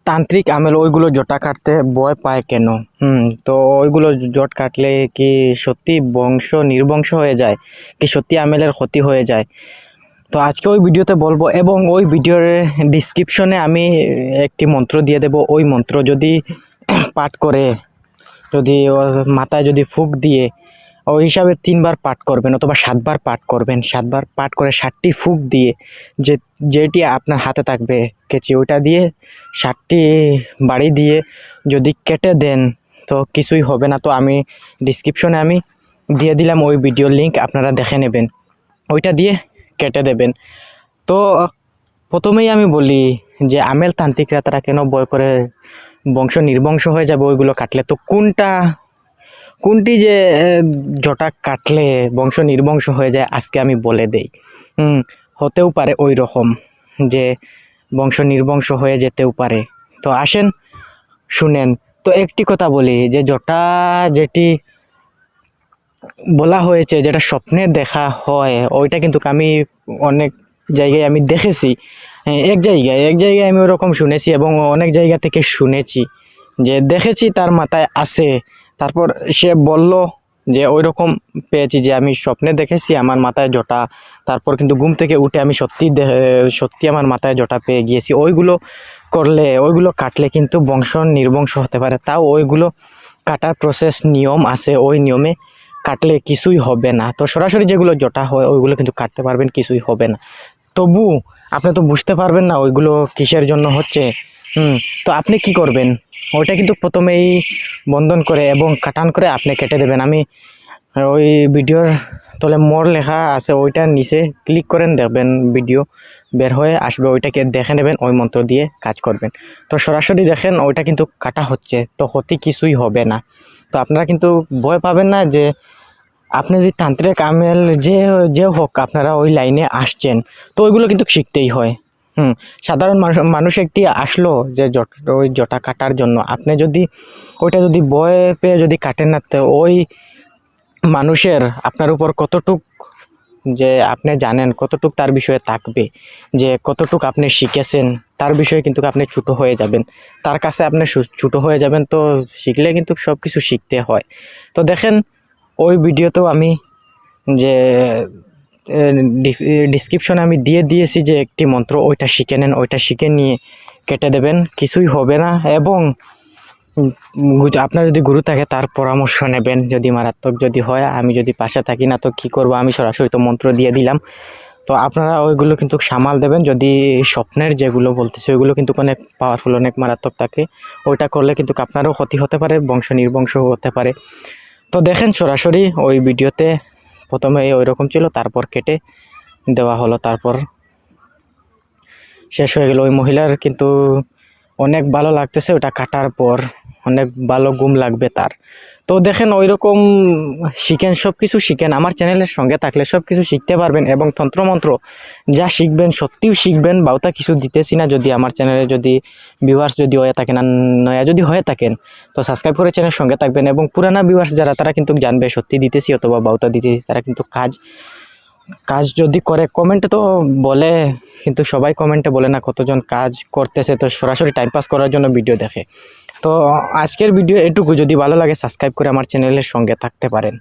তান্ত্রিক আমেল ওইগুলো জটা কাটতে ভয় পায় কেন? তো ওইগুলো জট কাটলে কি সত্যি বংশ নির্বংশ হয়ে যায়, কি সত্যি আমেলের ক্ষতি হয়ে যায়? তো আজকে ওই ভিডিওতে বলবো, এবং ওই ভিডিওর ডিসক্রিপশনে আমি একটি মন্ত্র দিয়ে দেব। ওই মন্ত্র যদি পাঠ করে, যদি মাথায় যদি ফুঁক দিয়ে, ওই হিসাবে 3 বার পাঠ করবেন অথবা 7 বার পাঠ করবেন। 7 বার পাঠ করে 7টি ফুঁক দিয়ে, যেটি আপনার হাতে থাকবে কেচি, ওইটা দিয়ে 7টি বাড়ি দিয়ে যদি কেটে দেন তো কিছুই হবে না। তো আমি ডিসক্রিপশনে আমি দিয়ে দিলাম ওই ভিডিওর লিঙ্ক, আপনারা দেখে নেবেন, ওইটা দিয়ে কেটে দেবেন। তো প্রথমেই আমি বলি যে আমেল তান্ত্রিকরা তারা কেন ভয় করে বংশ নির্বংশ হয়ে যাবে ওইগুলো কাটলে? তো কোনটি যে জটা কাটলে বংশ নির্বংশ হয়ে যায় আজকে আমি বলে দেই। হতেও পারে ওই রকম যে বংশ নির্বংশ হয়ে যেতেও পারে। তো আসেন শুনেন। তো একটি কথা বলি যে জটা যেটি বলা হয়েছে, যেটা স্বপ্নে দেখা হয়, ওইটা কিন্তু আমি অনেক জায়গায় আমি দেখেছি। এক জায়গায় আমি ওরকম শুনেছি, এবং অনেক জায়গা থেকে শুনেছি যে দেখেছি তার মাথায় আছে, তারপর সে বলল যে ওই রকম পেয়েছি, যে আমি স্বপ্নে দেখেছি আমার মাথায় জটা, তারপর কিন্তু ঘুম থেকে উঠে আমি সত্যি আমার মাথায় জটা পেয়ে গিয়েছি। ওইগুলো কাটলে কিন্তু বংশ নির্বংশ হতে পারে। তাও ওইগুলো কাটার প্রসেস নিয়ম আছে, ওই নিয়মে কাটলে কিছুই হবে না। তো সরাসরি যেগুলো জটা হয় ওইগুলো কিন্তু কাটতে পারবেন, কিছুই হবে না। তবু আপনি তো বুঝতে পারবেন না ওইগুলো কিসের জন্য হচ্ছে। তো আপনি কি করবেন, ওইটা কিন্তু প্রথমেই বন্ধন করে এবং কাটান করে আপনি কেটে দেবেন। আমি ওই ভিডিওর তলে মোর লেখা আছে, ওইটার নিচে ক্লিক করেন, দেখবেন ভিডিও বের হয়ে আসবে, ওইটাকে দেখে নেবেন, ওই মন্ত্র দিয়ে কাজ করবেন। তো সরাসরি দেখেন ওইটা কিন্তু কাটা হচ্ছে, তো ক্ষতি কিছুই হবে না। তো আপনারা কিন্তু ভয় পাবেন না যে আপনি যদি তান্ত্রিক আমেল যে হোক, আপনারা ওই লাইনে আসছেন, তো ওইগুলো কিন্তু শিখতেই হয়। সাধারণ মানুষ একটি আসলো যে ওই জটা কাটার জন্য, আপনি যদি ওইটা যদি ভয় পেয়ে যদি কাটেন না, তো ওই মানুষের আপনার উপর কতটুক যে আপনি জানেন, কতটুক তার বিষয়ে থাকবে, যে কতটুক আপনি শিখেছেন, তার বিষয়ে কিন্তু আপনি ছোটো হয়ে যাবেন, তার কাছে আপনি ছোটো হয়ে যাবেন। তো শিখলে কিন্তু সব কিছু শিখতে হয়। তো দেখেন ওই ভিডিওতেও আমি যে ডিসক্রিপশনে আমি দিয়ে দিয়েছি যে একটি মন্ত্র, ওইটা শিখে নেন, ওইটা শিখে নিয়ে কেটে দেবেন, কিছুই হবে না। এবং আপনার যদি গুরু থাকে তার পরামর্শ নেবেন, যদি মারাত্মক যদি হয়। আমি যদি পাশে থাকি না তো কি করব, আমি সরাসরি তো মন্ত্র দিয়ে দিলাম। তো আপনারা ওইগুলো কিন্তু সামাল দেবেন। যদি স্বপ্নের যেগুলো বলতেছে ওইগুলো কিন্তু অনেক পাওয়ারফুল, অনেক মারাত্মক থাকে, ওইটা করলে কিন্তু আপনারও ক্ষতি হতে পারে, বংশ নির্বংশ হতে পারে। তো দেখেন সরাসরি ওই ভিডিওতে প্রথমে ওই রকম ছিল, তারপর কেটে দেওয়া হলো, তারপর শেষ হয়ে গেল। ওই মহিলার কিন্তু অনেক ভালো লাগতেছে ওটা কাটার পর, অনেক ভালো ঘুম লাগবে তার। তো দেখেন ওই রকম শিখেন, সব কিছু শিখেন। আমার চ্যানেলের সঙ্গে থাকলে সব কিছু শিখতে পারবেন, এবং তন্ত্রমন্ত্র যা শিখবেন সত্যিও শিখবেন। বাউতা কিছু দিতেছি না। যদি আমার চ্যানেলে যদি ভিউয়ার্স যদি হয়ে থাকেন, আর নয়া যদি হয়ে থাকেন, তো সাবস্ক্রাইব করে চ্যানেলের সঙ্গে থাকবেন। এবং পুরানা ভিউয়ার্স যারা, তারা কিন্তু জানবে সত্যি দিতেছি অথবা বাউতা দিতেছি। তারা কিন্তু কাজ যদি করে, কমেন্টে তো বলে, কিন্তু সবাই কমেন্টে বলে না কতজন কাজ করতেছে। তো সরাসরি টাইম পাস করার জন্য ভিডিও দেখে। তো আজকের ভিডিও এটুকু। যদি ভালো লাগে সাবস্ক্রাইব করে আমার চ্যানেলের সঙ্গে থাকতে পারেন।